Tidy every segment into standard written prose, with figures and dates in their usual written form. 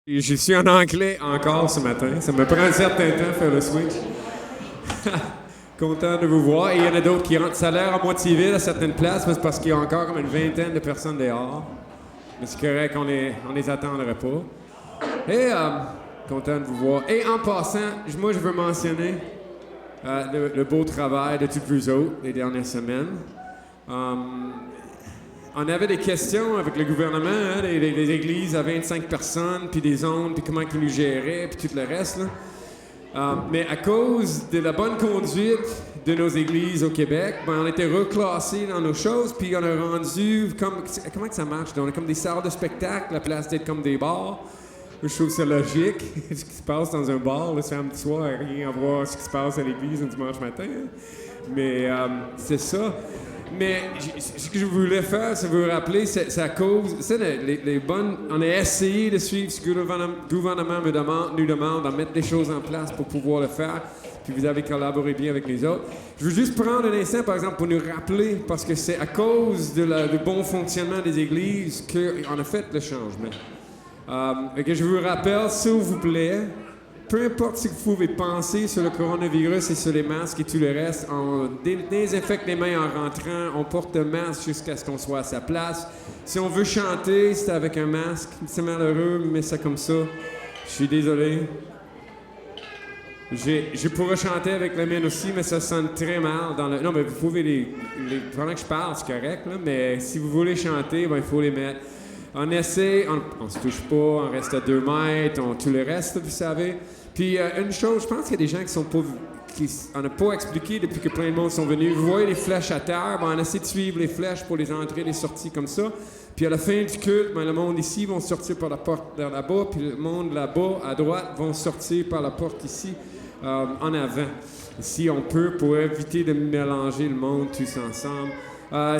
Je suis en anglais encore ce matin. Ça me prend un certain temps de faire le switch. Content de vous voir. Et il y en a d'autres qui rentrent. Ça a l'air à moitié vide à certaines places, mais c'est parce qu'il y a encore comme une vingtaine de personnes dehors. Mais c'est correct, on les attendrait pas. Et content de vous voir. Et en passant, moi je veux mentionner le beau travail de toutes vous autres les dernières semaines. On avait des questions avec le gouvernement, hein, les églises à 25 personnes, puis des zones, puis comment ils nous géraient, puis tout le reste. Là. Mais à cause de la bonne conduite de nos églises au Québec, ben, on a été reclassés dans nos choses, puis on a rendu comme... Comment que ça marche? On a comme des salles de spectacle, la place d'être comme des bars. Je trouve ça logique, ce qui se passe dans un bar, là, c'est un petit soir, rien à voir ce qui se passe à l'église un dimanche matin. Hein. Mais c'est ça. Mais ce que je voulais faire, c'est vous rappeler, c'est à cause... C'est les bonnes... On a essayé de suivre ce que le gouvernement nous demande, de mettre des choses en place pour pouvoir le faire, puis vous avez collaboré bien avec les autres. Je veux juste prendre un instant, par exemple, pour nous rappeler, parce que c'est à cause du bon fonctionnement des églises qu'on a fait le changement. Que je vous rappelle, s'il vous plaît... Peu importe si vous pouvez penser sur le coronavirus et sur les masques et tout le reste, on désinfecte les mains en rentrant, on porte un masque jusqu'à ce qu'on soit à sa place. Si on veut chanter, c'est avec un masque. C'est malheureux, mais c'est comme ça. Je suis désolé. Je pourrais chanter avec la mienne aussi, mais ça sonne très mal. Non, mais vous pouvez pendant que je parle, c'est correct, là, mais si vous voulez chanter, ben, il faut les mettre. On essaie, on se touche pas, on reste à 2 mètres, tout le reste, vous savez. Puis une chose, je pense qu'il y a des gens qui sont pas... on n'a pas expliqué depuis que plein de monde sont venus. Vous voyez les flèches à terre, ben, on essaie de suivre les flèches pour les entrées et les sorties comme ça. Puis à la fin du culte, ben, le monde ici vont sortir par la porte vers là-bas, puis le monde là-bas, à droite, vont sortir par la porte ici, en avant. Si on peut, pour éviter de mélanger le monde tous ensemble.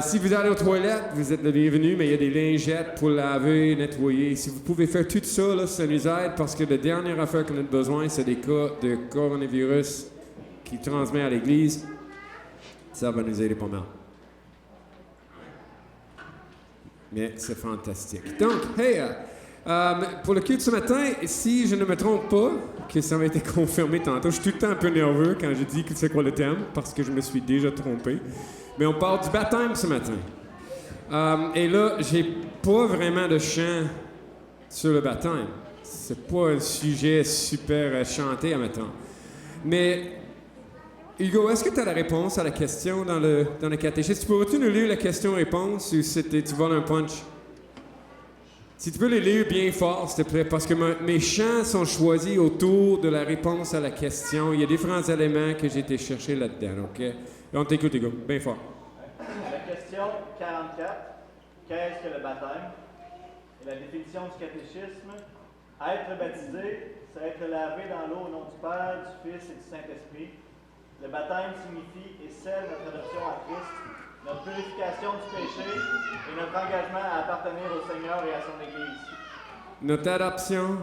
Si vous allez aux toilettes, vous êtes le bienvenu, mais il y a des lingettes pour laver, nettoyer. Si vous pouvez faire tout ça, là, ça nous aide parce que la dernière affaire qu'on a besoin, c'est des cas de coronavirus qui transmet à l'Église. Ça va nous aider pas mal. Mais c'est fantastique. Donc, hey, pour le culte ce matin, si je ne me trompe pas, que ça m'a été confirmé tantôt, je suis tout le temps un peu nerveux quand je dis que c'est quoi le thème, parce que je me suis déjà trompé. Mais on parle du baptême ce matin. Et là, j'ai pas vraiment de chant sur le baptême. C'est pas un sujet super chanté, admettons. Mais, Hugo, est-ce que tu as la réponse à la question dans le catéchisme? Pourrais-tu nous lire la question-réponse ou tu voles un punch? Si tu peux les lire bien fort, s'il te plaît, parce que mes chants sont choisis autour de la réponse à la question. Il y a différents éléments que j'ai été chercher là-dedans, OK? On t'écoute, Hugo, bien fort. La question 44. Qu'est-ce que le baptême? Et la définition du catéchisme. Être baptisé, c'est être lavé dans l'eau au nom du Père, du Fils et du Saint-Esprit. Le baptême signifie et scelle notre adoption à Christ, notre purification du péché et notre engagement à appartenir au Seigneur et à son Église. Notre adoption,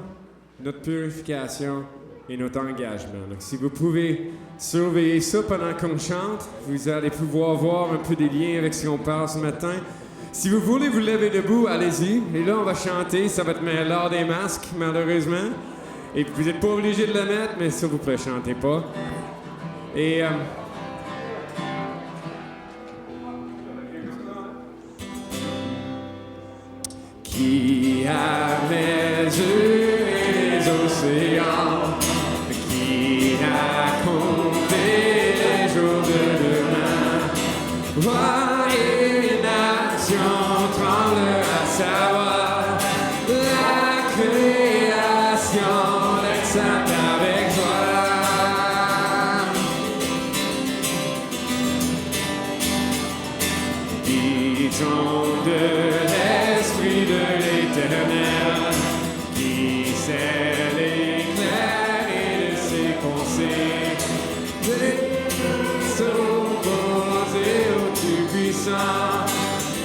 notre purification et notre engagement. Donc, si vous pouvez surveiller ça pendant qu'on chante, vous allez pouvoir voir un peu des liens avec ce qu'on parle ce matin. Si vous voulez vous lever debout, allez-y. Et là, on va chanter. Ça va être l'heure des masques, malheureusement. Et vous n'êtes pas obligé de le mettre, mais s'il vous plaît, chantez pas. Et... Qui a mesuré les océans, qui a compté les jours de demain, roi et nation tremblent à savoir, la création l'exalte avec joie. Disons de l'Esprit de l'Éternel, qui sait l'éclair et de ses pensées, s'opposer au Tout-Puissant,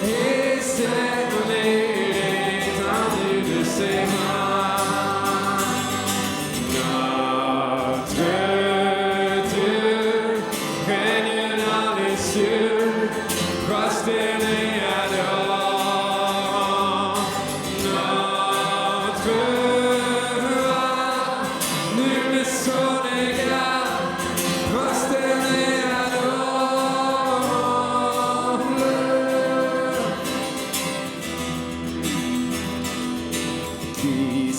et cerner l'étendue de ses mains. Notre Dieu règne dans les cieux, prosterné adore. Notre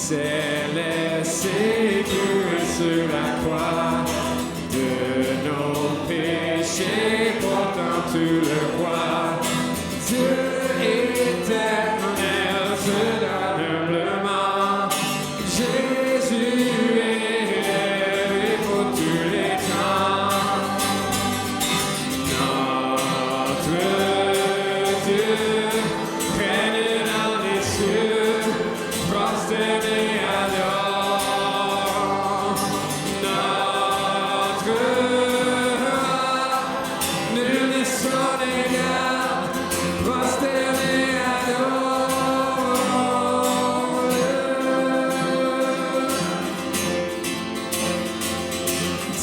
s'est laissé cuire sur la croix de nos péchés, portant tout le roi. Dieu éternel se donne humblement. Jésus est élevé pour tous les temps. Notre Dieu règne dans les cieux, prosterné adore. Notre nul n'est son égal, prosterné adore.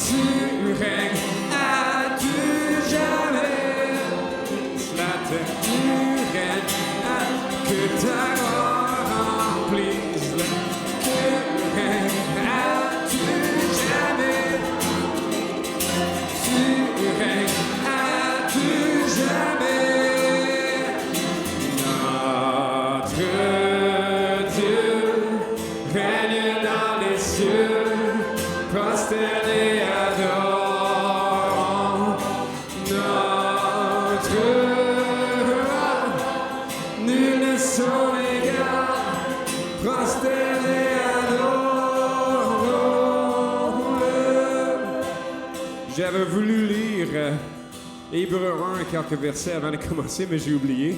Tu règnes à tout jamais. La terre tu règnes à que ta gloire remplisse. Tu règnes à tout jamais. Tu règnes à tout jamais. Notre Dieu règne dans les cieux, prosterné adore. Notre nul n'est son égal, prosterné adore. J'avais voulu lire Hébreux 1, quelques versets avant de commencer, mais j'ai oublié.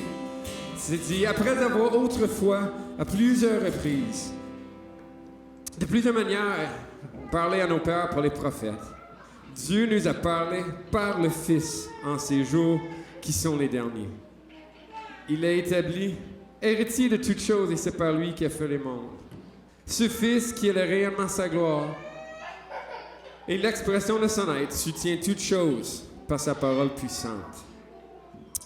C'est dit, après avoir autrefois, à plusieurs reprises, de plusieurs manières, parlé à nos pères par les prophètes, Dieu nous a parlé par le Fils en ces jours qui sont les derniers. Il l'a établi héritier de toutes choses et c'est par lui qui a fait les mondes. Ce Fils qui est réellement sa gloire et l'expression de son être soutient toutes choses par sa parole puissante.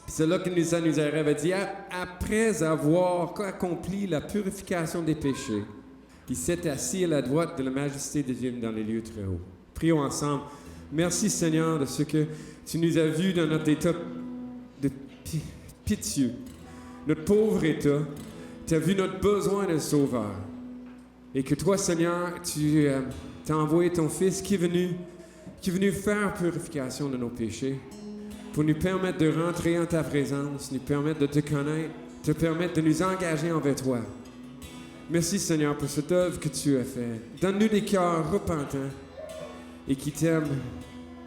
C'est là que nous avait dit, après avoir accompli la purification des péchés, il s'est assis à la droite de la majesté divine dans les lieux très hauts. Prions ensemble. Merci Seigneur de ce que tu nous as vus dans notre état de pitié, notre pauvre état. Tu as vu notre besoin de sauveur. Et que toi Seigneur, tu as envoyé ton Fils qui est venu faire purification de nos péchés, pour nous permettre de rentrer en ta présence, nous permettre de te connaître, te permettre de nous engager envers toi. Merci Seigneur pour cette œuvre que tu as faite. Donne-nous des cœurs repentants et qui t'aiment.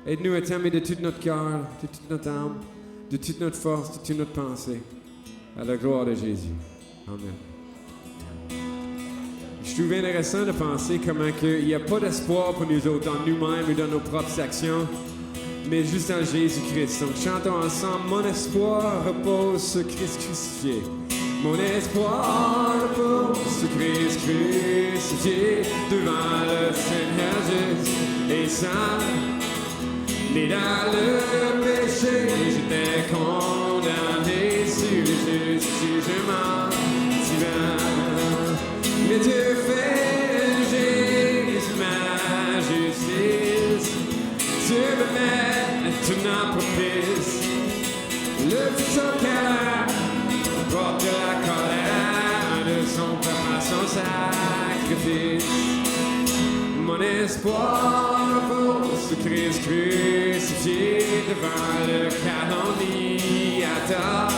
Aide-nous à t'aimer de tout notre cœur, de toute notre âme, de toute notre force, de toute notre pensée. À la gloire de Jésus. Amen. Je trouve intéressant de penser comment il n'y a pas d'espoir pour nous autres, dans nous-mêmes et dans nos propres actions, mais juste en Jésus-Christ. Donc chantons ensemble, mon espoir repose sur Christ crucifié. Mon espoir repose sur Christ crucifié, devant le Seigneur juste et saint. Né dans le péché, j'étais condamné sur le juste jugement divin. Mais Dieu fait Jésus ma justice. Dieu me met maintenant propice. Le puissant cœur porte la colère de son peuple à son sacrifice. Mon espoir repose sur Christ crucifié devant le calomniateur.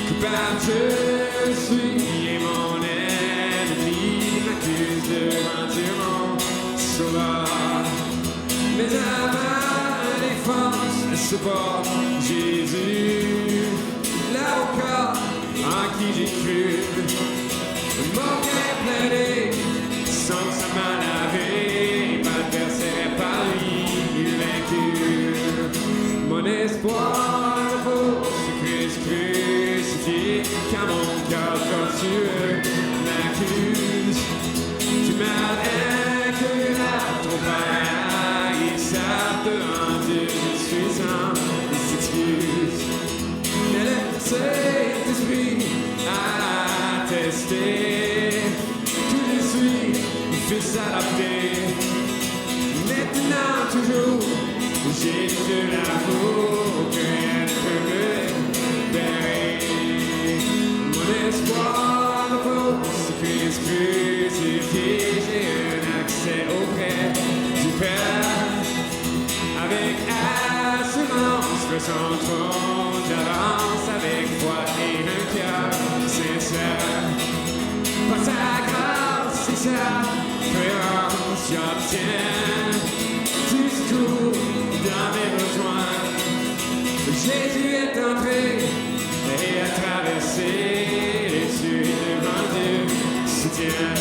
Coupable je suis et mon ennemi m'accuse devant Dieu mon sauveur. Mais à ma défense se porte Jésus, l'avocat en qui j'ai cru. Mon cœur plaidé, sans sa main lavée, m'adversaire par lui vaincu. Mon espoir repose sur Christ crucifié, car mon cœur tortueux m'accuse. Tu m'as incurable, ton Père, ils savent devant Dieu, je suis sans excuse. Mais le Saint-Esprit a attesté que je suis fils adopté. Maintenant toujours, j'ai de l'amour que rien ne peut me libérer. Mon espoir repose sur Christ crucifié. son trône, j'avance avec foi et un cœur sincère. Par sa grâce et sa présence, j'obtiens du secours dans mes besoins. Jésus est entré et a traversé les cieux devant Dieu, soutient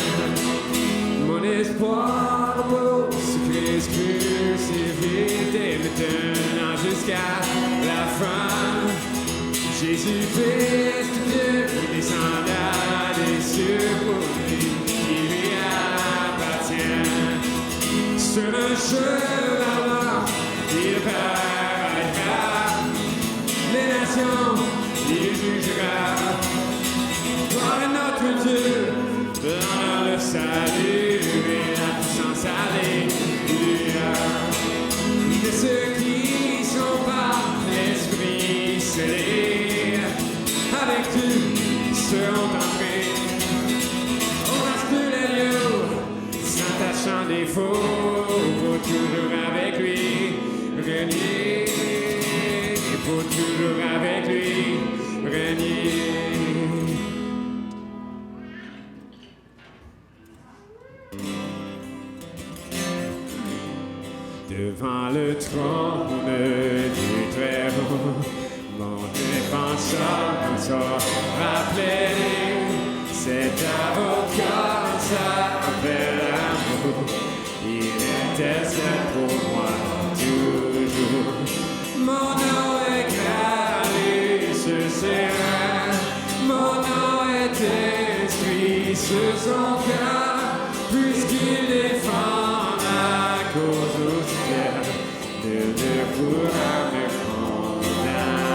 mon espoir repose, Christ crucifié dès maintenant jusqu'à la fin. Jésus, Fils de Dieu, descendant des cieux pour lui, qui lui appartient. Sur un cheval mort, il paraîtra, les nations, il jugera. Gloire à notre Dieu, dans le salut et la puissance, alléluia. De ceux qui sont par l'Esprit scellés, avec Dieu seront entrés au reste de l'agneau, s'attachant des faux, pour toujours avec lui régner, pour toujours avec lui régner. Devant le trône du Très-Haut, mon défenseur sera rappelé. Cet avocat s'appelle l'amour, il intercède pour moi toujours. Mon nom est gravé sur ses reins, mon nom est inscrit sur son cœur, puisqu'il défend ma cause au ciel. Nul ne pourra me condamner,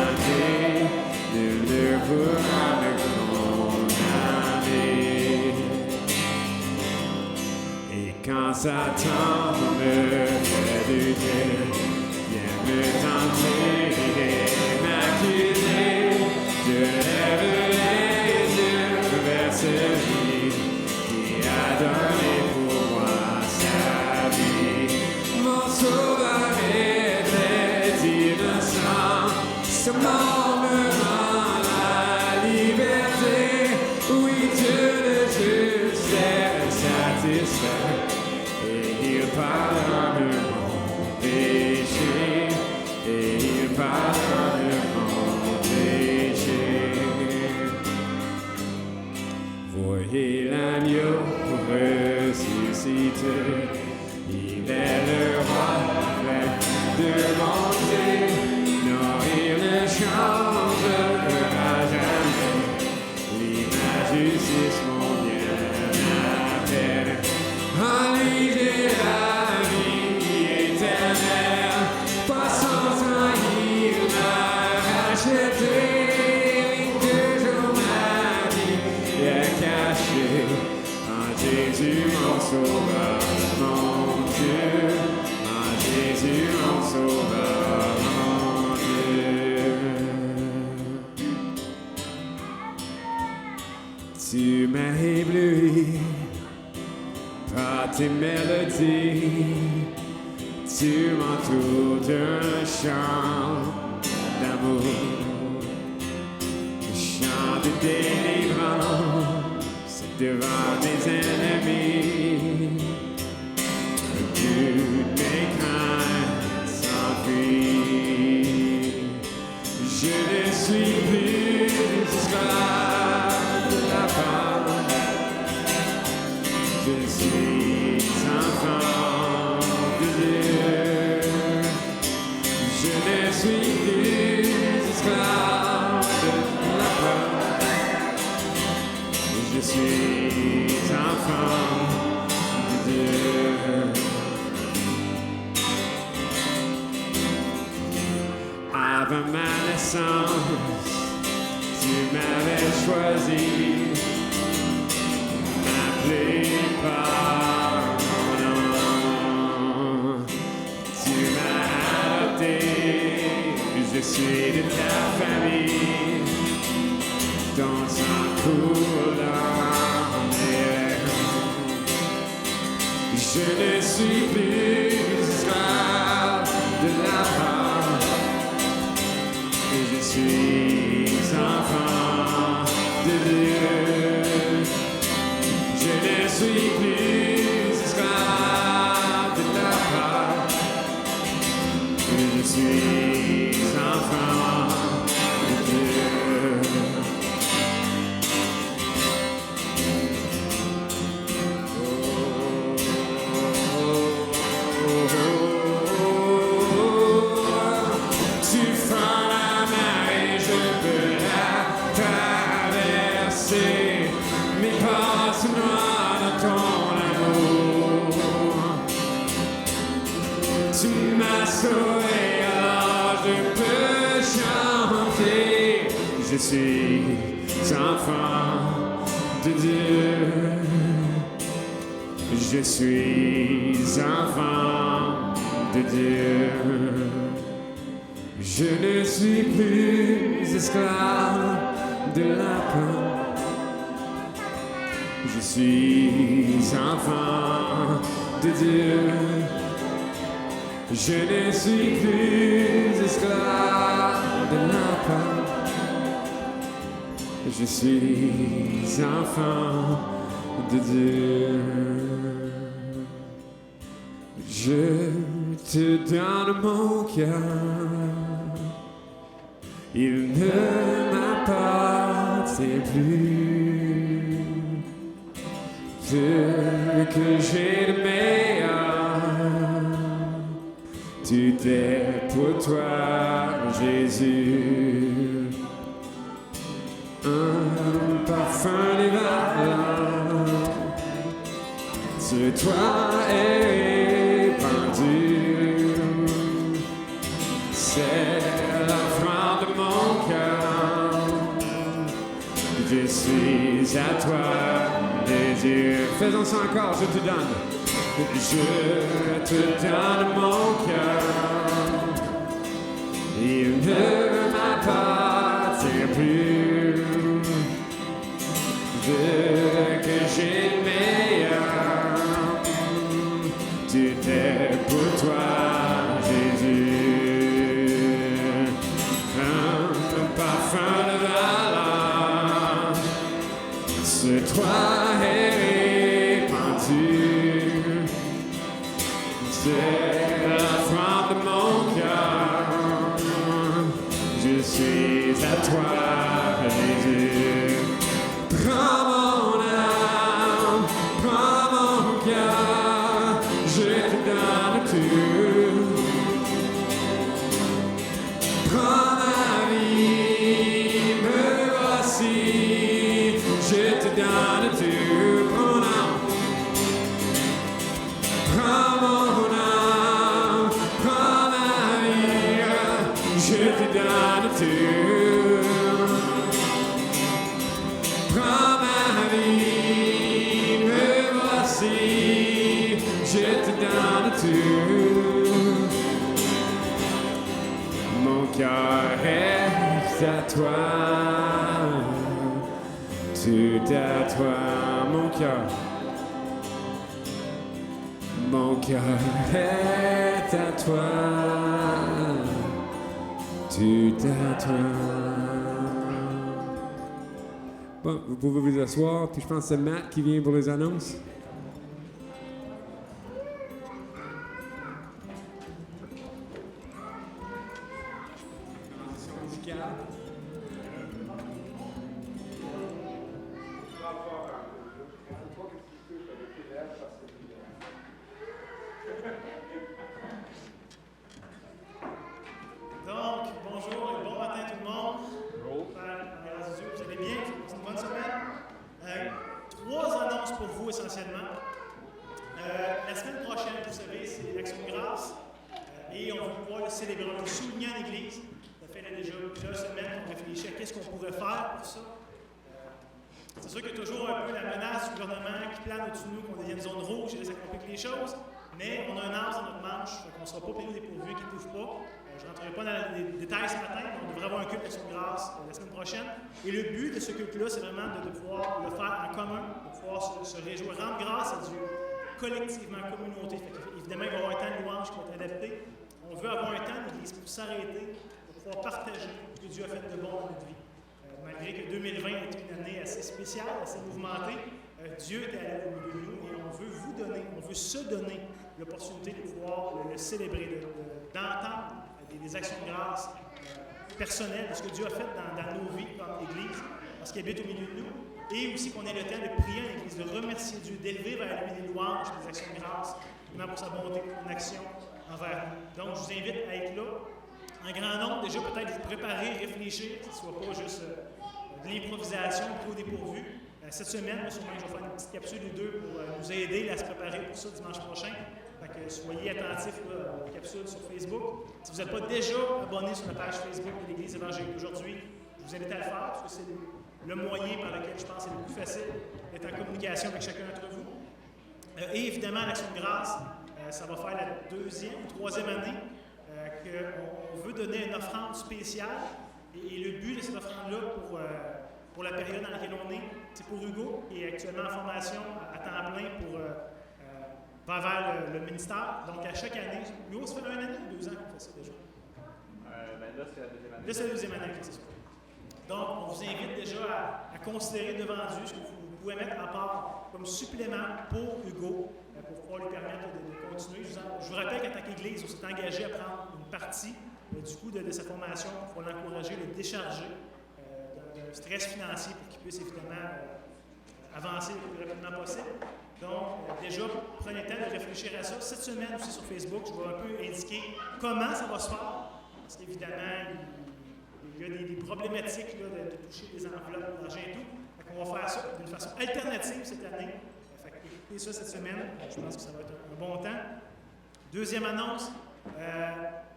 nul ne pourra me condamner. Et quand Satan me fait douter, vient me tenter et m'accuser, je lève les yeux vers celui qui a donné pour moi sa vie. Mon sauveur était innocent, sa mort me rend la liberté. Oui, Dieu le juste est satisfait et il pardonne mon péché, et il pardonne mon péché. Voyez l'agneau ressuscité, il est le roi de bonté. Non, il ne changera jamais. L'image justice, mon bien appelle. En lui j'ai la vie éternelle. Par son sang il m'a racheté. Toujours ma vie est cachée en Jésus mon sauveur, mon Dieu. En Jésus mon sauveur, mon Dieu. Tu m'as ébloui par tes mélodies, tu m'entoures d'un chant d'amour, chant de délivrance devant mes ennemis. Toutes mes craintes s'enfuient. Je ne suis plus esclave de la peur. Je suis enfant de Dieu. Je ne suis plus esclave de la peur. Je suis enfant de Dieu. Avant ma naissance, tu m'avais choisi, m'appelé par mon nom. Tu m'as adopté, je suis de ta famille. Ton sang coule dans mes veines. Je ne suis plus esclave de la peur. de Dieu. Je ne suis plus esclave de la peur. Je suis enfant de Dieu. Tu fends la mer et je peux la traverser. Mes pas se noient dans ton amour. Tu m'as sauvé, alors je peux chanter. Je suis enfant de Dieu. Je suis enfant de Dieu. Je ne suis plus esclave de la peur. Je suis enfant de Dieu. Je ne suis plus esclave de la peur. Je suis enfant de Dieu. Je te donne mon cœur. Il ne m'appartient plus. Ce que j'ai de meilleur, tout est pour toi, Jésus. Un parfum divin sur toi est répandu. C'est l'offrande de mon cœur. Je suis à toi, Dieu. Faisons ça encore, je te donne. Je te donne mon cœur. Il ne m'appartient plus. Ce que j'ai de meilleur, tout est pour toi, Jésus. Un parfum de valeur sur toi est répandu. C'est la flamme de mon cœur. Je suis à toi, Jésus. Prends mon âme, prends mon cœur, je te donne tout. Prends ma vie, me voici, je te donne tout. Prends mon âme, prends mon âme, prends ma vie, je te donne tout. Prends ma vie, me voici, je te donne tout. Mon cœur est à toi, tout à toi, mon cœur. Mon cœur est à toi, tout à toi. Bon, vous pouvez vous asseoir, puis je pense que c'est Matt qui vient pour les annonces. Donc, bonjour et bon matin tout le monde. Grâce à Dieu, vous allez bien? C'est une bonne semaine. 3 annonces pour vous essentiellement. La semaine prochaine, vous savez, c'est l'Action de grâce. Et on va pouvoir le célébrer, on va le souligner en Église. Ça fait là, déjà plusieurs semaines qu'on réfléchit à qu'est-ce qu'on pourrait faire pour ça. C'est sûr qu'il y a toujours un peu la menace du gouvernement qui plane au-dessus de nous, qu'on devienne zone rouge et ça complique les choses. Mais on a un as dans notre manche, donc on ne sera pas pris au dépourvu, qui ne touche pas. Je ne rentrerai pas dans les détails ce matin, mais on devrait avoir un culte d'Action de grâce la semaine prochaine. Et le but de ce culte-là, c'est vraiment de pouvoir le faire en commun, de pouvoir se réjouir, rendre grâce à Dieu, collectivement, communauté. Évidemment, il va y avoir un temps de louange qui va être adapté. On veut avoir un temps d'église pour s'arrêter, pour pouvoir partager ce que Dieu a fait de bon dans notre vie. Malgré que 2020 a été une année assez spéciale, assez mouvementée. Dieu est allé au milieu de nous et on veut vous donner, on veut se donner l'opportunité de pouvoir le célébrer, d'entendre des actions de grâce personnelles de ce que Dieu a fait dans nos vies comme Église, parce qu'il habite au milieu de nous, et aussi qu'on ait le temps de prier à l'Église, de remercier Dieu, d'élever vers lui des louanges, des actions de grâce, vraiment pour sa bonté, pour son action envers nous. Donc, je vous invite à être là, en grand nombre, déjà peut-être vous préparer, réfléchir, que ce ne soit pas juste de l'improvisation, au dépourvu. Cette semaine, sûrement, je vais faire une petite capsule ou deux pour nous aider à se préparer pour ça dimanche prochain. Fait que soyez attentifs aux capsules sur Facebook. Si vous n'êtes pas déjà abonné sur la page Facebook de l'Église évangélique d'aujourd'hui, je vous invite à le faire parce que c'est le moyen par lequel je pense c'est le plus facile d'être en communication avec chacun d'entre vous. Et évidemment, l'Action de grâce, ça va faire la deuxième ou troisième année qu'on veut donner une offrande spéciale. Et le but de cette offrande-là pour la période dans laquelle on est, c'est pour Hugo, qui est actuellement en formation à temps plein vers le ministère. Donc, à chaque année, Hugo, ça fait 1 an ou 2 ans qu'on fait ça déjà? Là, c'est la deuxième année. Là, c'est la deuxième année, c'est ça. Donc, on vous invite déjà à considérer devant Dieu ce que vous pouvez mettre en part comme supplément pour Hugo, pour pouvoir lui permettre de continuer. Je vous rappelle qu'en tant qu'Église, on s'est engagé à prendre une partie du coût de sa formation pour l'encourager, le décharger d'un stress financier pour qu'il puisse évidemment avancer le plus rapidement possible. Donc, déjà, prenez le temps de réfléchir à ça. Cette semaine aussi sur Facebook, je vais un peu indiquer comment ça va se faire. Parce qu'évidemment, il y a des problématiques là, de toucher des enveloppes d'argent et tout. On va faire ça d'une façon alternative cette année. Fait que écoutez ça cette semaine. Je pense que ça va être un bon temps. Deuxième annonce.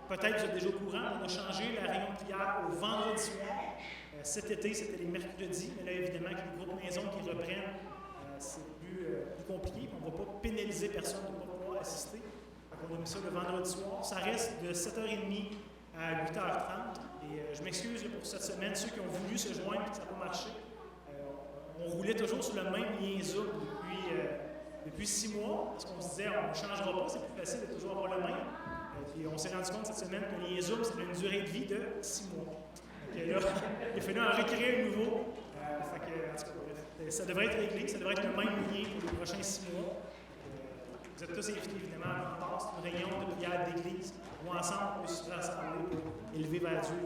Peut-être que vous êtes déjà au courant, on a changé la réunion de prière au vendredi soir. Cet été, c'était les mercredis, mais là, évidemment, avec les groupes maison qui reprennent, c'est plus compliqué. On ne va pas pénaliser personne de ne pas pouvoir assister. Donc, on a mis ça le vendredi soir. Ça reste de 7h30 à 8h30. Et je m'excuse pour cette semaine, ceux qui ont voulu se joindre et que ça n'a pas marché. On roulait toujours sur le même lien Zoom depuis 6 mois, parce qu'on se disait on ne changera pas, c'est plus facile de toujours avoir le même. Puis on s'est rendu compte cette semaine que les Zoom, c'est une durée de vie de 6 mois. Donc là, il a fallu en recréer un nouveau. Ça devrait être réglé, ça devrait être le même lien pour les prochains 6 mois. Vous êtes tous invités évidemment à en passer une réunion de prière d'église où ensemble on peut se rassembler pour élever vers Dieu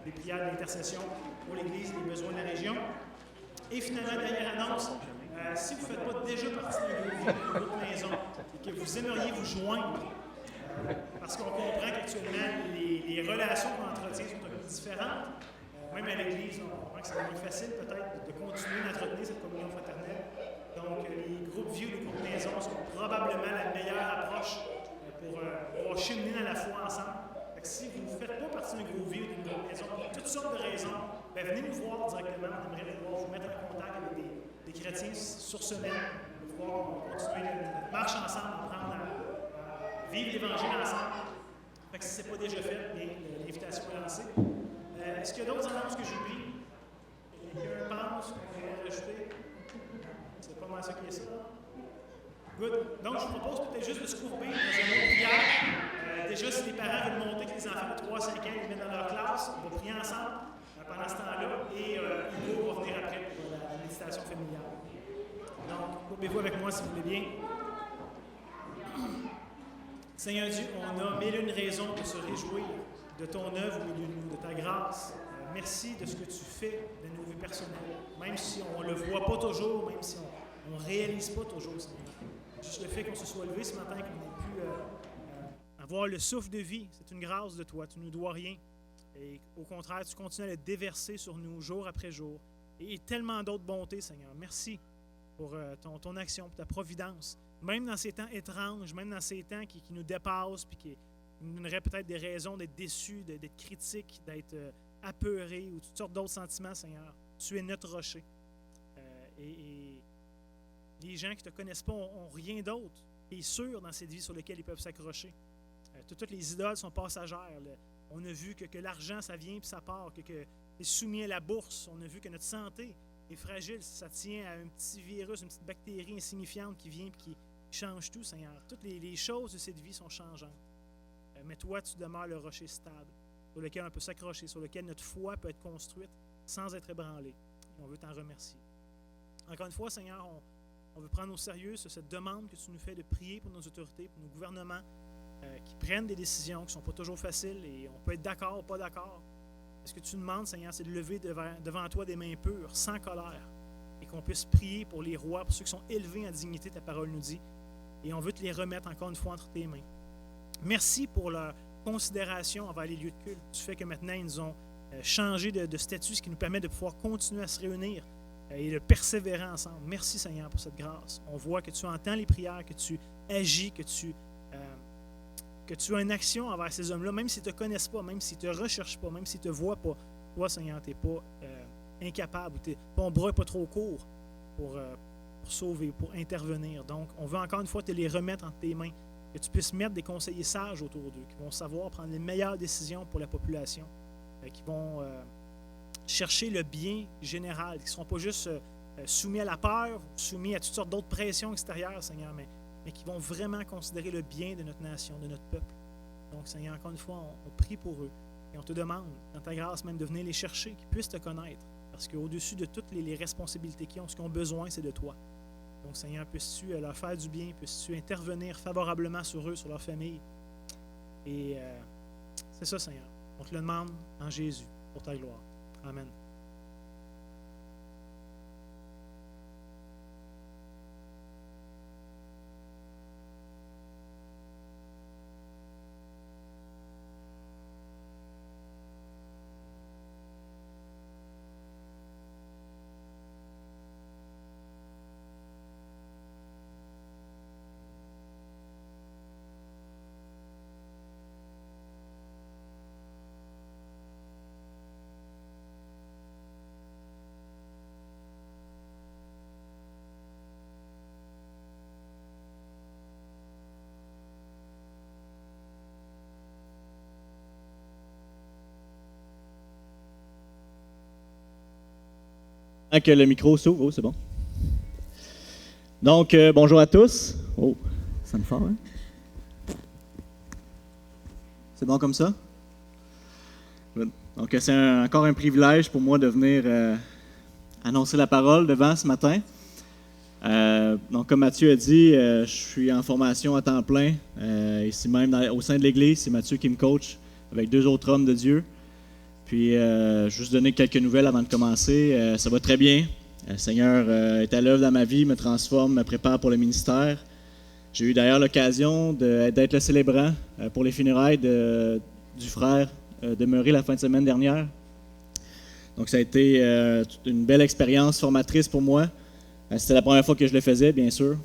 les prières d'intercession pour l'Église et les besoins de la région. Et finalement, dernière annonce, si vous ne faites pas déjà partie de votre maison et que vous aimeriez vous joindre, parce qu'on comprend qu'actuellement, les relations qu'on entretient sont un peu différentes. Même à l'Église, on comprend que c'est moins facile peut-être de continuer d'entretenir cette communion fraternelle. Donc, les groupes vieux, les groupes maison sont probablement la meilleure approche pour cheminer dans la foi ensemble. Fait que si vous ne faites pas partie d'un groupe vieux ou d'une groupe maison, pour toutes sortes de raisons, bien, venez nous voir directement. On aimerait pouvoir vous mettre en contact avec des chrétiens sur semaine pour pouvoir continuer notre marche ensemble, apprendre à vivre l'Évangile ensemble. Fait que si ce n'est pas déjà fait, l'invitation est lancée. Est-ce qu'il y a d'autres annonces que j'oublie? Quelqu'un pense qu'on pourrait rajouter? C'est pas mal ça qui est ça. Good. Donc, je vous propose peut-être juste de se courber dans un mot de prière. Déjà, si les parents veulent monter que les enfants de 3 à 5 ans les mettent dans leur classe, on va prier ensemble pendant ce temps-là et Hugo va venir après pour la méditation familiale. Donc, courbez-vous avec moi si vous voulez bien. Seigneur Dieu, on a mille une raisons de se réjouir de ton œuvre au milieu de nous, de ta grâce. Merci de ce que tu fais de nos vies personnelles, même si on ne le voit pas toujours, même si on ne réalise pas toujours, Seigneur. Juste le fait qu'on se soit levé ce matin, qu'on ait pu avoir le souffle de vie, c'est une grâce de toi, tu ne nous dois rien. Et au contraire, tu continues à le déverser sur nous jour après jour. Et tellement d'autres bontés, Seigneur. Merci pour ton action, pour ta providence. Même dans ces temps étranges, même dans ces temps qui nous dépassent, puis qui nous donneraient peut-être des raisons d'être déçus, d'être critiques, d'être apeurés ou toutes sortes d'autres sentiments, Seigneur. Tu es notre rocher. Et les gens qui ne te connaissent pas n'ont rien d'autre qui est sûr dans cette vie sur laquelle ils peuvent s'accrocher. Toutes les idoles sont passagères. On a vu que l'argent, ça vient puis ça part, que c'est soumis à la bourse. On a vu que notre santé est fragile. Ça tient à un petit virus, une petite bactérie insignifiante qui vient et qui change tout, Seigneur. Toutes les choses de cette vie sont changeantes. Mais toi, tu demeures le rocher stable sur lequel on peut s'accrocher, sur lequel notre foi peut être construite sans être ébranlée. et on veut t'en remercier. Encore une fois, Seigneur, on veut prendre au sérieux cette demande que tu nous fais de prier pour nos autorités, pour nos gouvernements, qui prennent des décisions qui ne sont pas toujours faciles et on peut être d'accord ou pas d'accord. Ce que tu demandes, Seigneur, c'est de lever devant toi des mains pures, sans colère, et qu'on puisse prier pour les rois, pour ceux qui sont élevés en dignité, ta parole nous dit, et on veut te les remettre encore une fois entre tes mains. Merci pour leur considération envers les lieux de culte, du fait que maintenant ils nous ont changé de statut, ce qui nous permet de pouvoir continuer à se réunir et de persévérer ensemble. Merci Seigneur pour cette grâce. On voit que tu entends les prières, que tu agis, que tu as une action envers ces hommes-là, même s'ils ne te connaissent pas, même s'ils ne te recherchent pas, même s'ils ne te voient pas. Toi, Seigneur, tu n'es pas incapable, ton bras n'est pas trop court pour sauver, pour intervenir. Donc, on veut encore une fois te les remettre entre tes mains, que tu puisses mettre des conseillers sages autour d'eux, qui vont savoir prendre les meilleures décisions pour la population, qui vont chercher le bien général, qui ne seront pas juste soumis à la peur, soumis à toutes sortes d'autres pressions extérieures, Seigneur, mais qui vont vraiment considérer le bien de notre nation, de notre peuple. Donc, Seigneur, encore une fois, on prie pour eux et on te demande, dans ta grâce même, de venir les chercher, qu'ils puissent te connaître, parce qu'au-dessus de toutes les responsabilités qu'ils ont, ce qu'ils ont besoin, c'est de toi. Donc, Seigneur, puisses-tu leur faire du bien, puisses-tu intervenir favorablement sur eux, sur leur famille. Et c'est ça, Seigneur. On te le demande en Jésus, pour ta gloire. Amen. Que le micro s'ouvre, oh, c'est bon. Donc, bonjour à tous. Oh, ça me fort, hein? C'est bon comme ça? Donc, c'est encore un privilège pour moi de venir annoncer la parole devant ce matin. Donc, comme Mathieu a dit, je suis en formation à temps plein, ici même au sein de l'Église. C'est Mathieu qui me coach avec 2 autres hommes de Dieu. Puis, juste donner quelques nouvelles avant de commencer. Ça va très bien. Le Seigneur est à l'œuvre dans ma vie, me transforme, me prépare pour le ministère. J'ai eu d'ailleurs l'occasion d'être le célébrant pour les funérailles du frère demeuré la fin de semaine dernière. Donc, ça a été une belle expérience formatrice pour moi. C'était la première fois que je le faisais, bien sûr.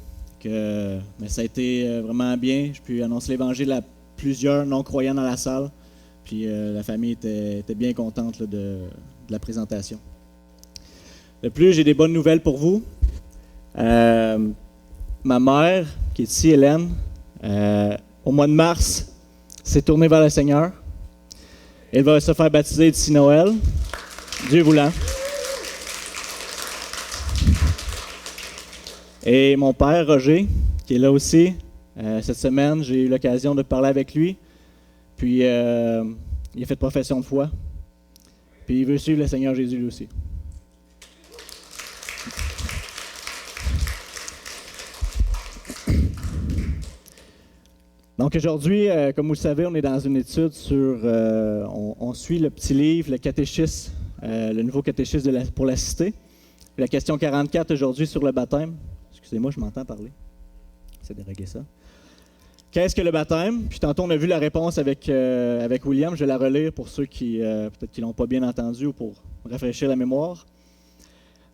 Mais ça a été vraiment bien. J'ai pu annoncer l'Évangile à plusieurs non-croyants dans la salle. Puis la famille était bien contente là, de la présentation. De plus, j'ai des bonnes nouvelles pour vous. Ma mère, qui est ici, Hélène, au mois de mars, s'est tournée vers le Seigneur. Elle va se faire baptiser d'ici Noël, Dieu voulant. Et mon père, Roger, qui est là aussi, cette semaine, j'ai eu l'occasion de parler avec lui. Puis, il a fait profession de foi. Puis, il veut suivre le Seigneur Jésus lui aussi. Donc, aujourd'hui, comme vous le savez, on est dans une étude sur... on suit le petit livre, le catéchisme, le nouveau catéchisme pour la cité. La question 44 aujourd'hui sur le baptême. Excusez-moi, je m'entends parler. J'essaie de régler ça. Qu'est-ce que le baptême? Puis tantôt, on a vu la réponse avec William. Je vais la relire pour ceux qui peut-être qui l'ont pas bien entendu ou pour rafraîchir la mémoire.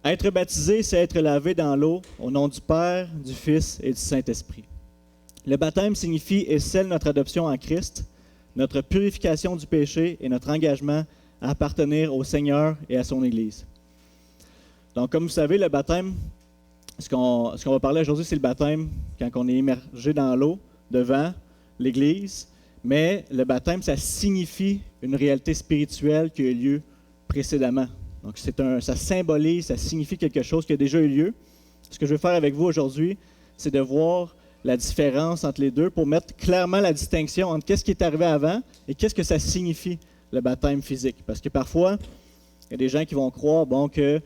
Être baptisé, c'est être lavé dans l'eau au nom du Père, du Fils et du Saint-Esprit. Le baptême signifie et scelle notre adoption en Christ, notre purification du péché et notre engagement à appartenir au Seigneur et à son Église. Donc, comme vous savez, le baptême, ce qu'on va parler aujourd'hui, c'est le baptême quand on est immergé dans l'eau devant l'Église, mais le baptême, ça signifie une réalité spirituelle qui a eu lieu précédemment. Donc, ça symbolise, ça signifie quelque chose qui a déjà eu lieu. Ce que je vais faire avec vous aujourd'hui, c'est de voir la différence entre les deux pour mettre clairement la distinction entre qu'est-ce qui est arrivé avant et qu'est-ce que ça signifie, le baptême physique. Parce que parfois, il y a des gens qui vont croire que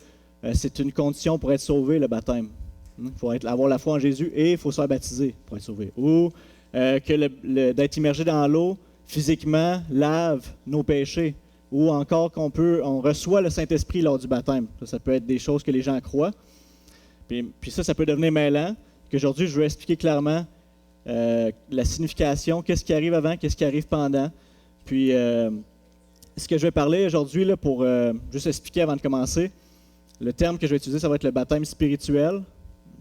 c'est une condition pour être sauvé, le baptême. Il faut avoir la foi en Jésus et il faut se faire baptiser pour être sauvé. Ou d'être immergé dans l'eau, physiquement, lave nos péchés. Ou encore on reçoit le Saint-Esprit lors du baptême. Ça peut être des choses que les gens croient. Puis ça peut devenir mêlant. Qu'aujourd'hui, je veux expliquer clairement la signification, qu'est-ce qui arrive avant, qu'est-ce qui arrive pendant. Puis, ce que je vais parler aujourd'hui, là, pour juste expliquer avant de commencer, le terme que je vais utiliser, ça va être le baptême spirituel.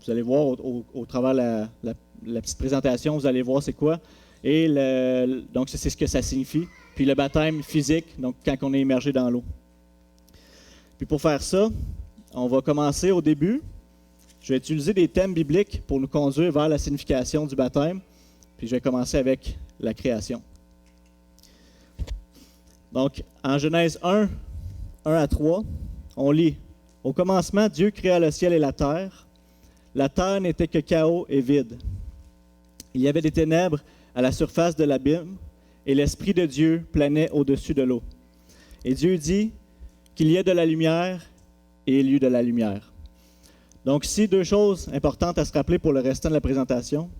Vous allez voir au travers de la petite présentation, vous allez voir c'est quoi. Et donc, c'est ce que ça signifie. Puis le baptême physique, donc quand on est immergé dans l'eau. Puis pour faire ça, on va commencer au début. Je vais utiliser des thèmes bibliques pour nous conduire vers la signification du baptême. Puis je vais commencer avec la création. Donc, en Genèse 1, 1 à 3, on lit « Au commencement, Dieu créa le ciel et la terre. La terre n'était que chaos et vide. Il y avait des ténèbres à la surface de l'abîme, et l'Esprit de Dieu planait au-dessus de l'eau. Et Dieu dit qu'il y ait de la lumière, et il y eut de la lumière. » Donc ici, deux choses importantes à se rappeler pour le restant de la présentation,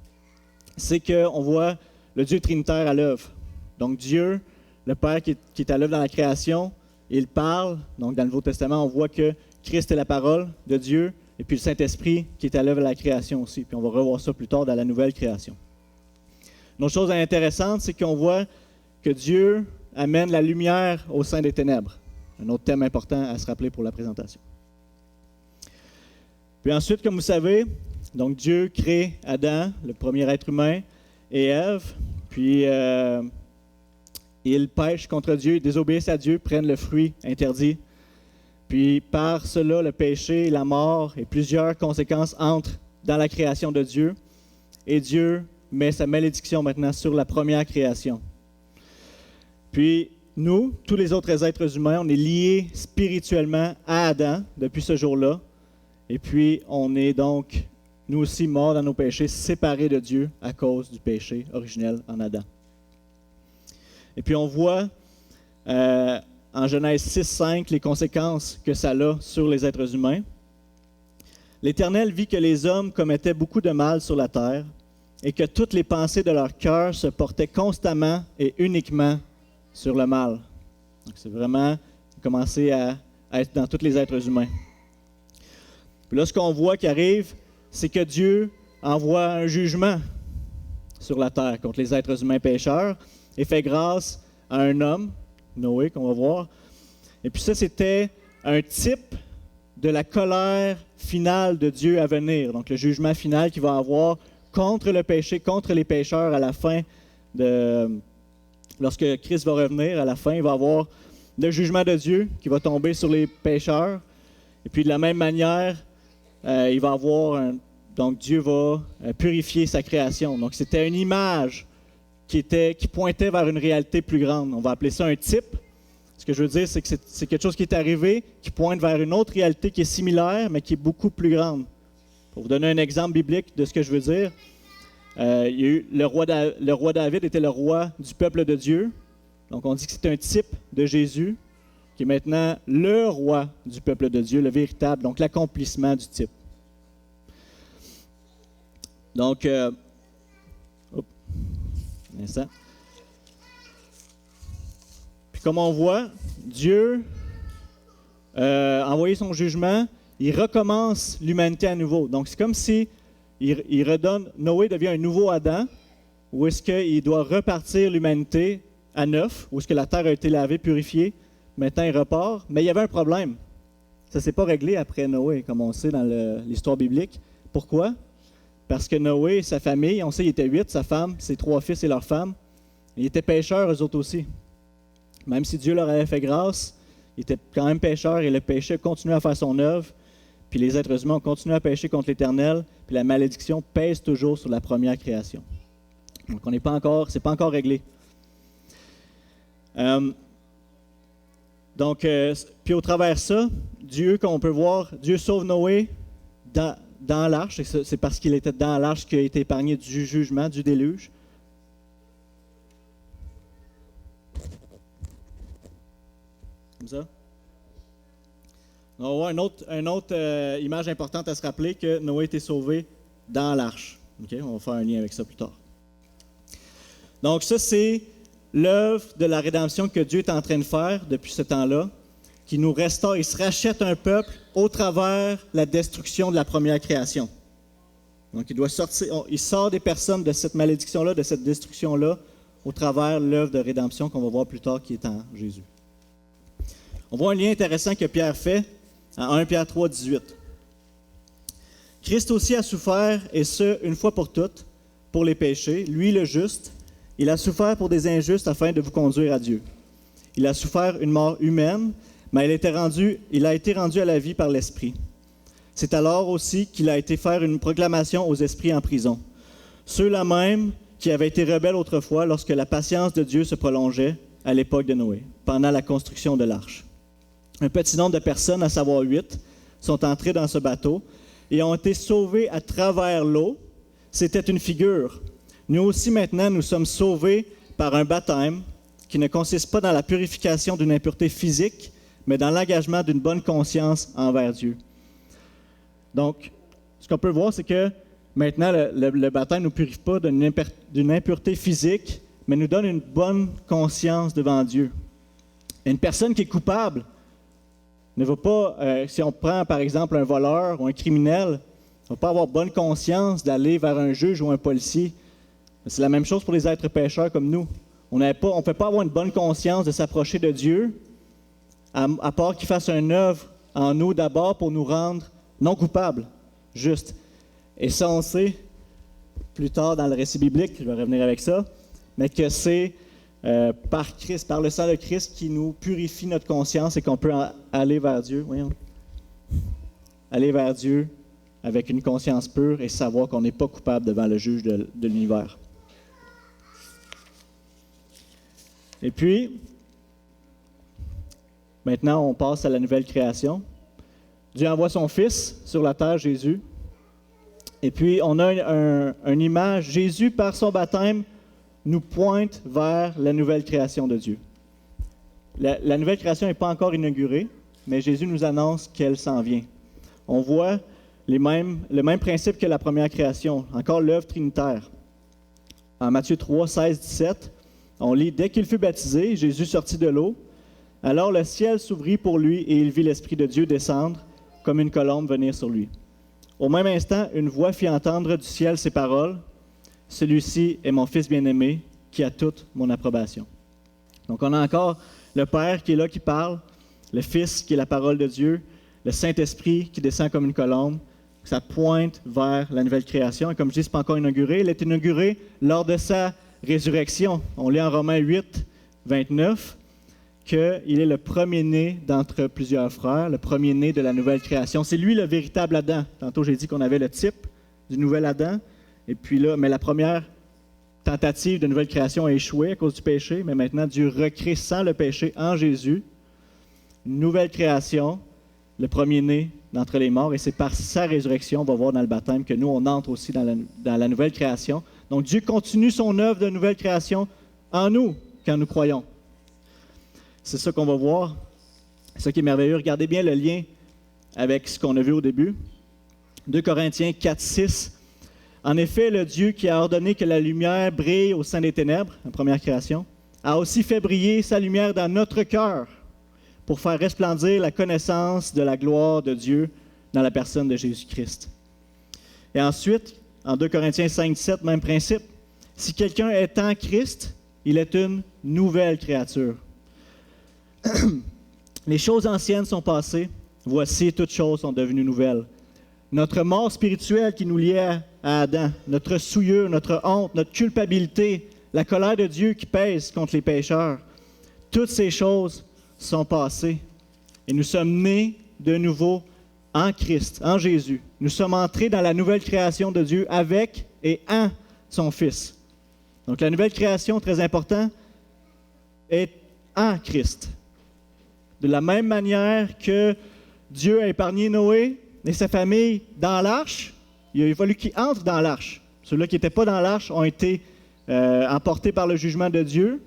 c'est qu'on voit le Dieu trinitaire à l'œuvre. Donc Dieu, le Père qui est à l'œuvre dans la création, il parle. Donc dans le Nouveau Testament, on voit que Christ est la parole de Dieu, et puis le Saint-Esprit qui est à l'œuvre à la création aussi. Puis on va revoir ça plus tard dans la nouvelle création. Une autre chose intéressante, c'est qu'on voit que Dieu amène la lumière au sein des ténèbres. Un autre thème important à se rappeler pour la présentation. Puis ensuite, comme vous savez, donc Dieu crée Adam, le premier être humain, et Ève. Puis ils pêchent contre Dieu, ils désobéissent à Dieu, prennent le fruit interdit. Puis par cela, le péché, la mort et plusieurs conséquences entrent dans la création de Dieu. Et Dieu met sa malédiction maintenant sur la première création. Puis nous, tous les autres êtres humains, on est liés spirituellement à Adam depuis ce jour-là. Et puis, on est donc, nous aussi, morts dans nos péchés, séparés de Dieu à cause du péché originel en Adam. Et puis, on voit en Genèse 6:5 les conséquences que ça a sur les êtres humains. L'Éternel vit que les hommes commettaient beaucoup de mal sur la terre et que toutes les pensées de leur cœur se portaient constamment et uniquement sur le mal. Donc, c'est vraiment commencer à être dans tous les êtres humains. Puis là, ce qu'on voit qui arrive, c'est que Dieu envoie un jugement sur la terre contre les êtres humains pécheurs et fait grâce à un homme, Noé, qu'on va voir. Et puis ça, c'était un type de la colère finale de Dieu à venir. Donc le jugement final qu'il va avoir contre le péché, contre les pécheurs à la fin lorsque Christ va revenir, à la fin, il va avoir le jugement de Dieu qui va tomber sur les pécheurs. Et puis de la même manière, il va avoir donc Dieu va purifier sa création. Donc c'était une image qui pointait vers une réalité plus grande. On va appeler ça un type. Ce que je veux dire, c'est que c'est quelque chose qui est arrivé, qui pointe vers une autre réalité qui est similaire, mais qui est beaucoup plus grande. Pour vous donner un exemple biblique de ce que je veux dire, il y a eu le roi David était le roi du peuple de Dieu. Donc on dit que c'est un type de Jésus, qui est maintenant le roi du peuple de Dieu, le véritable, donc l'accomplissement du type. Donc, un instant. Puis comme on voit, Dieu a envoyé son jugement, il recommence l'humanité à nouveau. Donc c'est comme si il redonne, Noé devient un nouveau Adam, où est-ce qu'il doit repartir l'humanité à neuf, où est-ce que la terre a été lavée, purifiée. Maintenant, il repart. Mais il y avait un problème. Ça ne s'est pas réglé après Noé, comme on sait dans l'histoire biblique. Pourquoi? Parce que Noé et sa famille, on sait qu'il était 8, sa femme, ses 3 fils et leur femme, ils étaient pécheurs eux autres aussi. Même si Dieu leur avait fait grâce, ils étaient quand même pécheurs et le péché continuait à faire son œuvre. Puis les êtres humains ont continué à pécher contre l'Éternel, puis la malédiction pèse toujours sur la première création. Donc c'est pas encore réglé. Puis au travers de ça, Dieu, comme on peut voir, Dieu sauve Noé dans l'arche. C'est parce qu'il était dans l'arche qu'il a été épargné du jugement, du déluge. Comme ça. On va voir une autre image importante à se rappeler, que Noé était sauvé dans l'arche. Okay? On va faire un lien avec ça plus tard. Donc ça, c'est l'œuvre de la rédemption que Dieu est en train de faire depuis ce temps-là, qui nous restaure. Il se rachète un peuple au travers la destruction de la première création. Donc il sort des personnes de cette malédiction-là, de cette destruction-là, au travers l'œuvre de rédemption qu'on va voir plus tard, qui est en Jésus. On voit un lien intéressant que Pierre fait en 1 Pierre 3, 18. Christ aussi a souffert, et ce, une fois pour toutes, pour les péchés, lui le juste. Il a souffert pour des injustes afin de vous conduire à Dieu. Il a souffert une mort humaine, mais il a été rendu à la vie par l'Esprit. C'est alors aussi qu'il a été faire une proclamation aux esprits en prison. Ceux-là même qui avaient été rebelles autrefois lorsque la patience de Dieu se prolongeait à l'époque de Noé, pendant la construction de l'arche. Un petit nombre de personnes, à savoir 8, sont entrées dans ce bateau et ont été sauvées à travers l'eau. C'était une figure. Nous aussi maintenant, nous sommes sauvés par un baptême qui ne consiste pas dans la purification d'une impureté physique, mais dans l'engagement d'une bonne conscience envers Dieu. Donc, ce qu'on peut voir, c'est que maintenant, le baptême ne nous purifie pas d'une impureté physique, mais nous donne une bonne conscience devant Dieu. Une personne qui est coupable ne va pas, si on prend par exemple un voleur ou un criminel, ne va pas avoir bonne conscience d'aller vers un juge ou un policier. C'est la même chose pour les êtres pécheurs comme nous. On ne peut pas avoir une bonne conscience de s'approcher de Dieu, à part qu'il fasse une œuvre en nous d'abord pour nous rendre non coupables, juste. Et ça, on sait, plus tard dans le récit biblique, je vais revenir avec ça, mais que c'est par Christ, par le sang de Christ qui nous purifie notre conscience et qu'on peut aller vers Dieu. Voyons. Aller vers Dieu avec une conscience pure et savoir qu'on n'est pas coupable devant le juge de l'univers. Et puis, maintenant, on passe à la nouvelle création. Dieu envoie son Fils sur la terre, Jésus. Et puis, on a une image. Jésus, par son baptême, nous pointe vers la nouvelle création de Dieu. La nouvelle création n'est pas encore inaugurée, mais Jésus nous annonce qu'elle s'en vient. On voit le même principe que la première création, encore l'œuvre trinitaire. En Matthieu 3, 16, 17, on lit « Dès qu'il fut baptisé, Jésus sortit de l'eau. Alors le ciel s'ouvrit pour lui et il vit l'Esprit de Dieu descendre comme une colombe venir sur lui. Au même instant, une voix fit entendre du ciel ces paroles. « Celui-ci est mon Fils bien-aimé, qui a toute mon approbation. » Donc on a encore le Père qui est là, qui parle, le Fils qui est la parole de Dieu, le Saint-Esprit qui descend comme une colombe. Ça pointe vers la nouvelle création. Et comme je dis, ce n'est pas encore inauguré. Elle est inaugurée lors de sa résurrection. On lit en Romains 8, 29, qu'il est le premier-né d'entre plusieurs frères, le premier-né de la nouvelle création. C'est lui le véritable Adam. Tantôt, j'ai dit qu'on avait le type du nouvel Adam. Et puis là, mais la première tentative de nouvelle création a échoué à cause du péché. Mais maintenant, Dieu recrée sans le péché en Jésus une nouvelle création, le premier-né d'entre les morts. Et c'est par sa résurrection, on va voir dans le baptême, que nous, on entre aussi dans la nouvelle création. Donc, Dieu continue son œuvre de nouvelle création en nous, quand nous croyons. C'est ça qu'on va voir. C'est ça qui est merveilleux. Regardez bien le lien avec ce qu'on a vu au début. 2 Corinthiens 4, 6. En effet, le Dieu qui a ordonné que la lumière brille au sein des ténèbres, la première création, a aussi fait briller sa lumière dans notre cœur pour faire resplendir la connaissance de la gloire de Dieu dans la personne de Jésus-Christ. Et ensuite, en 2 Corinthiens 5, 7, même principe. Si quelqu'un est en Christ, il est une nouvelle créature. Les choses anciennes sont passées, voici toutes choses sont devenues nouvelles. Notre mort spirituelle qui nous liait à Adam, notre souillure, notre honte, notre culpabilité, la colère de Dieu qui pèse contre les pécheurs, toutes ces choses sont passées. Et nous sommes nés de nouveau en Christ, en Jésus. Nous sommes entrés dans la nouvelle création de Dieu avec et en son Fils. Donc la nouvelle création, très important, est en Christ. De la même manière que Dieu a épargné Noé et sa famille dans l'arche, il a fallu qu'ils entrent dans l'arche. Ceux-là qui n'étaient pas dans l'arche ont été emportés par le jugement de Dieu,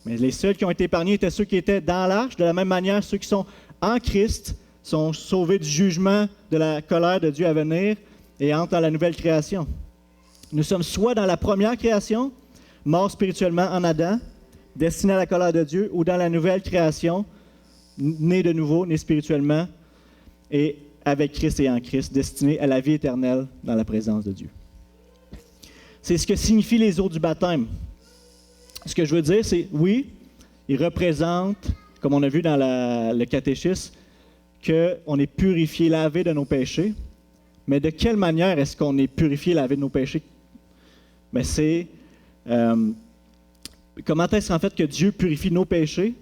mais les seuls qui ont été épargnés étaient ceux qui étaient dans l'arche. De la même manière, ceux qui sont en Christ sont sauvés du jugement de la colère de Dieu à venir et entrent dans la nouvelle création. Nous sommes soit dans la première création, morts spirituellement en Adam, destinés à la colère de Dieu, ou dans la nouvelle création, nés de nouveau, nés spirituellement, et avec Christ et en Christ, destinés à la vie éternelle dans la présence de Dieu. C'est ce que signifient les eaux du baptême. Ce que je veux dire, c'est, oui, ils représentent, comme on a vu dans le catéchisme, qu'on est purifié, lavé de nos péchés. Mais de quelle manière est-ce qu'on est purifié, lavé de nos péchés? Mais c'est... comment est-ce en fait que Dieu purifie nos péchés?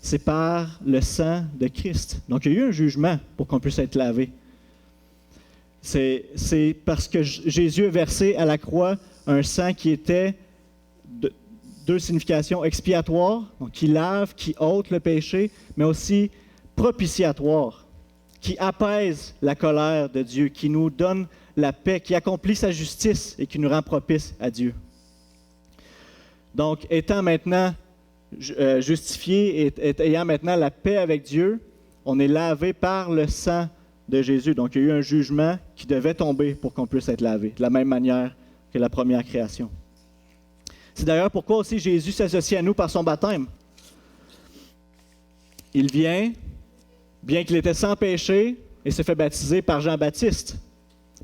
C'est par le sang de Christ. Donc, il y a eu un jugement pour qu'on puisse être lavé. C'est parce que Jésus a versé à la croix un sang qui était deux significations expiatoires, donc qui lave, qui ôte le péché, mais aussi propitiatoire, qui apaise la colère de Dieu, qui nous donne la paix, qui accomplit sa justice et qui nous rend propice à Dieu. Donc, étant maintenant justifié et ayant maintenant la paix avec Dieu, on est lavé par le sang de Jésus. Donc, il y a eu un jugement qui devait tomber pour qu'on puisse être lavé, de la même manière que la première création. C'est d'ailleurs pourquoi aussi Jésus s'associe à nous par son baptême. Il vient, bien qu'il était sans péché, et se fait baptiser par Jean-Baptiste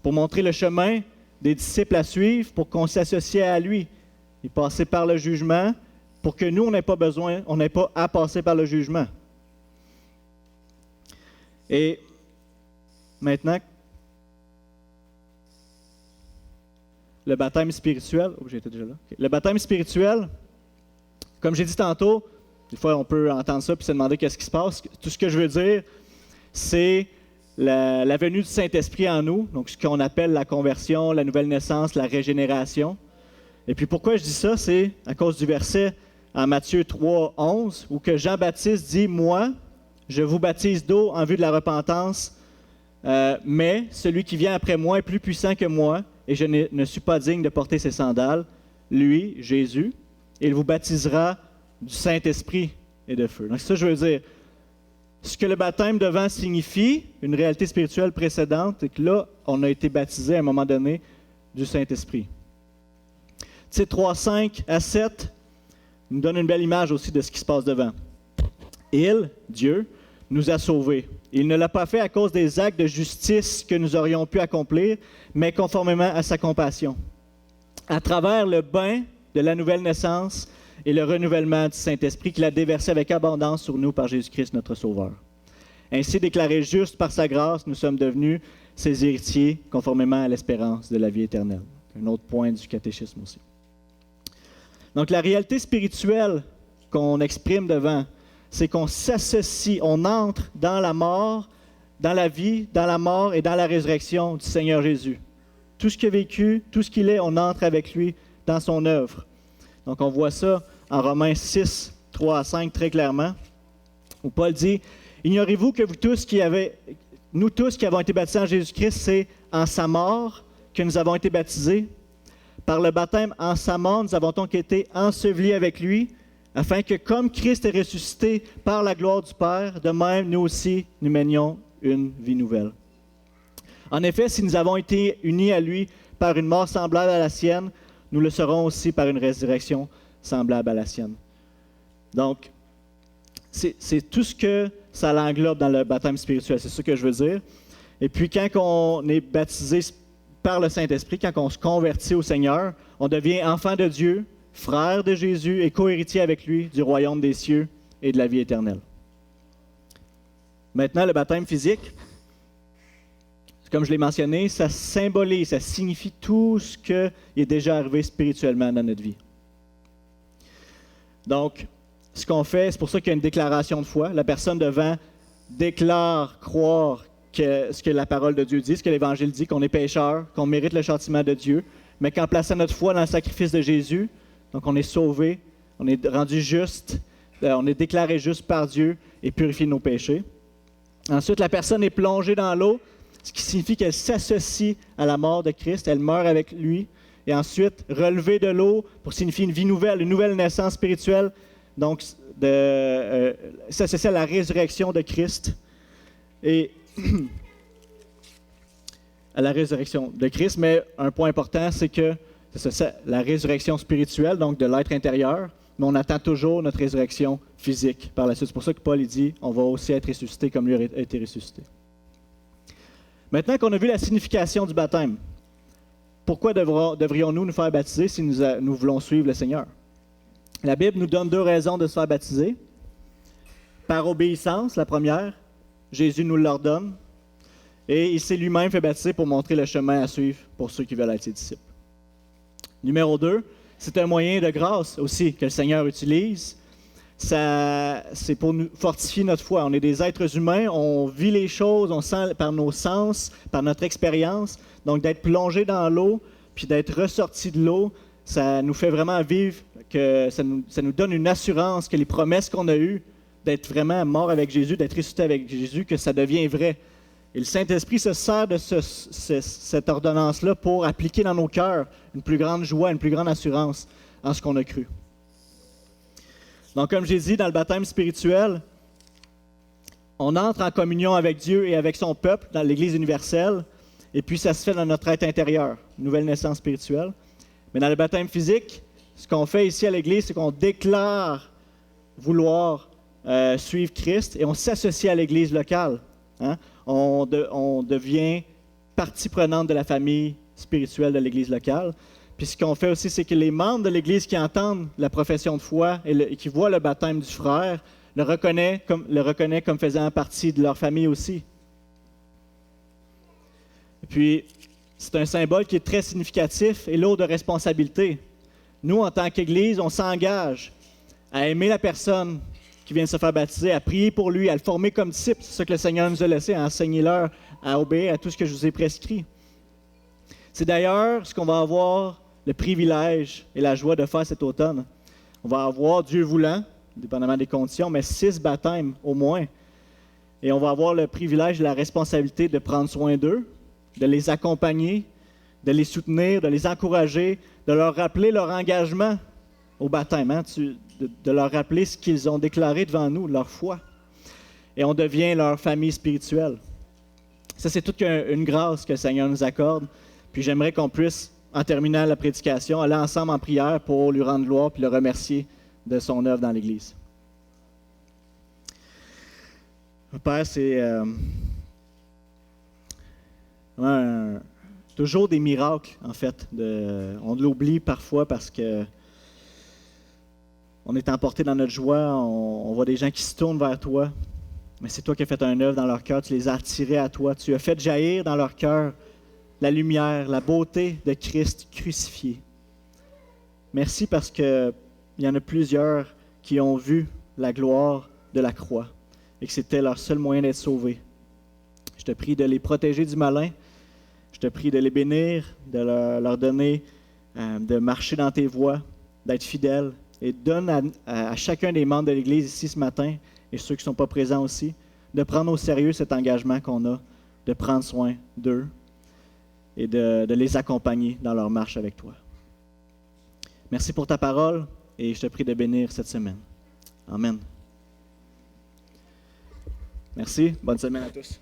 pour montrer le chemin des disciples à suivre, pour qu'on s'associe à lui. Il passait par le jugement pour que nous, on n'ait pas à passer par le jugement. Et maintenant, le baptême spirituel. Oh, j'étais déjà là. Okay. Le baptême spirituel, comme j'ai dit tantôt, des fois on peut entendre ça et se demander qu'est-ce qui se passe. Tout ce que je veux dire, c'est la venue du Saint-Esprit en nous, donc ce qu'on appelle la conversion, la nouvelle naissance, la régénération. Et puis pourquoi je dis ça, c'est à cause du verset en Matthieu 3, 11, où que Jean-Baptiste dit « Moi, je vous baptise d'eau en vue de la repentance, mais celui qui vient après moi est plus puissant que moi, et je ne suis pas digne de porter ses sandales, lui, Jésus, et il vous baptisera du Saint-Esprit et de feu. » Donc ça, je veux dire, ce que le baptême de vent signifie, une réalité spirituelle précédente, c'est que là, on a été baptisé à un moment donné du Saint-Esprit. Titre 3, 5 à 7 nous donne une belle image aussi de ce qui se passe devant. Il, Dieu, nous a sauvés. Il ne l'a pas fait à cause des actes de justice que nous aurions pu accomplir, mais conformément à sa compassion. À travers le bain de la nouvelle naissance et le renouvellement du Saint-Esprit qu'il a déversé avec abondance sur nous par Jésus-Christ, notre Sauveur. Ainsi déclarés justes par sa grâce, nous sommes devenus ses héritiers conformément à l'espérance de la vie éternelle. Un autre point du catéchisme aussi. Donc la réalité spirituelle qu'on exprime devant, c'est qu'on s'associe, on entre dans la mort, dans la vie, dans la mort et dans la résurrection du Seigneur Jésus. Tout ce qu'il a vécu, tout ce qu'il est, on entre avec lui dans son œuvre. Donc on voit ça en Romains 6, 3 à 5 très clairement, où Paul dit « Ignorez-vous que nous tous qui avons été baptisés en Jésus-Christ, c'est en sa mort que nous avons été baptisés. Par le baptême en sa mort, nous avons donc été ensevelis avec lui, afin que comme Christ est ressuscité par la gloire du Père, de même nous aussi, nous menions une vie nouvelle. En effet, si nous avons été unis à lui par une mort semblable à la sienne, nous le serons aussi par une résurrection semblable à la sienne. » Donc, c'est tout ce que ça l'englobe dans le baptême spirituel, c'est ce que je veux dire. Et puis, quand on est baptisé par le Saint-Esprit, quand on se convertit au Seigneur, on devient enfant de Dieu, frère de Jésus et co-héritier avec lui du royaume des cieux et de la vie éternelle. Maintenant, le baptême physique, comme je l'ai mentionné, ça symbolise, ça signifie tout ce qui est déjà arrivé spirituellement dans notre vie. Donc, ce qu'on fait, c'est pour ça qu'il y a une déclaration de foi. La personne devant déclare croire ce que la parole de Dieu dit, ce que l'Évangile dit, qu'on est pécheur, qu'on mérite le châtiment de Dieu, mais qu'en plaçant notre foi dans le sacrifice de Jésus, donc on est sauvé, on est rendu juste, on est déclaré juste par Dieu et purifié de nos péchés. Ensuite, la personne est plongée dans l'eau, ce qui signifie qu'elle s'associe à la mort de Christ, elle meurt avec lui. Et ensuite, relevée de l'eau pour signifier une vie nouvelle, une nouvelle naissance spirituelle, donc s'associer à la résurrection de Christ. et à la résurrection de Christ. Mais un point important, c'est que c'est la résurrection spirituelle, donc de l'être intérieur, mais on attend toujours notre résurrection physique par la suite. C'est pour ça que Paul il dit on va aussi être ressuscité comme lui a été ressuscité. Maintenant qu'on a vu la signification du baptême, pourquoi devrions-nous nous faire baptiser si nous voulons suivre le Seigneur? La Bible nous donne 2 raisons de se faire baptiser. Par obéissance, la première, Jésus nous l'ordonne, et il s'est lui-même fait baptiser pour montrer le chemin à suivre pour ceux qui veulent être ses disciples. Numéro 2, c'est un moyen de grâce aussi que le Seigneur utilise. C'est pour nous fortifier notre foi. On est des êtres humains, on vit les choses, on sent par nos sens, par notre expérience. Donc d'être plongé dans l'eau, puis d'être ressorti de l'eau, ça nous fait vraiment vivre, que ça nous donne une assurance que les promesses qu'on a eues, d'être vraiment mort avec Jésus, d'être ressuscité avec Jésus, que ça devient vrai. Et le Saint-Esprit se sert de cette ordonnance-là pour appliquer dans nos cœurs une plus grande joie, une plus grande assurance en ce qu'on a cru. Donc, comme j'ai dit, dans le baptême spirituel, on entre en communion avec Dieu et avec son peuple dans l'Église universelle, et puis ça se fait dans notre être intérieur, une nouvelle naissance spirituelle. Mais dans le baptême physique, ce qu'on fait ici à l'Église, c'est qu'on déclare vouloir suivre Christ et on s'associe à l'Église locale. Hein? On devient partie prenante de la famille spirituelle de l'Église locale. Puis ce qu'on fait aussi, c'est que les membres de l'Église qui entendent la profession de foi et qui voient le baptême du frère le reconnaissent comme faisant partie de leur famille aussi. Et puis, c'est un symbole qui est très significatif et lourd de responsabilité. Nous, en tant qu'Église, on s'engage à aimer la personne qui vient de se faire baptiser, à prier pour lui, à le former comme disciple. C'est ce que le Seigneur nous a laissé, à enseigner-leur, à obéir à tout ce que je vous ai prescrit. C'est d'ailleurs ce qu'on va avoir le privilège et la joie de faire cet automne. On va avoir, Dieu voulant, dépendamment des conditions, mais 6 baptêmes au moins. Et on va avoir le privilège et la responsabilité de prendre soin d'eux, de les accompagner, de les soutenir, de les encourager, de leur rappeler leur engagement au baptême, hein, de leur rappeler ce qu'ils ont déclaré devant nous, leur foi. Et on devient leur famille spirituelle. Ça, c'est toute une grâce que le Seigneur nous accorde. Puis j'aimerais qu'on puisse, en terminant la prédication, aller ensemble en prière pour lui rendre gloire puis le remercier de son œuvre dans l'Église. Père, c'est toujours des miracles, en fait. On l'oublie parfois parce que on est emporté dans notre joie, on voit des gens qui se tournent vers toi, mais c'est toi qui as fait un œuvre dans leur cœur, tu les as attirés à toi, tu as fait jaillir dans leur cœur la lumière, la beauté de Christ crucifié. Merci parce qu'il y en a plusieurs qui ont vu la gloire de la croix et que c'était leur seul moyen d'être sauvés. Je te prie de les protéger du malin, je te prie de les bénir, de leur donner de marcher dans tes voies, d'être fidèles. Et donne à chacun des membres de l'Église ici ce matin, et ceux qui ne sont pas présents aussi, de prendre au sérieux cet engagement qu'on a, de prendre soin d'eux et de les accompagner dans leur marche avec toi. Merci pour ta parole et je te prie de bénir cette semaine. Amen. Merci. Bonne semaine à tous.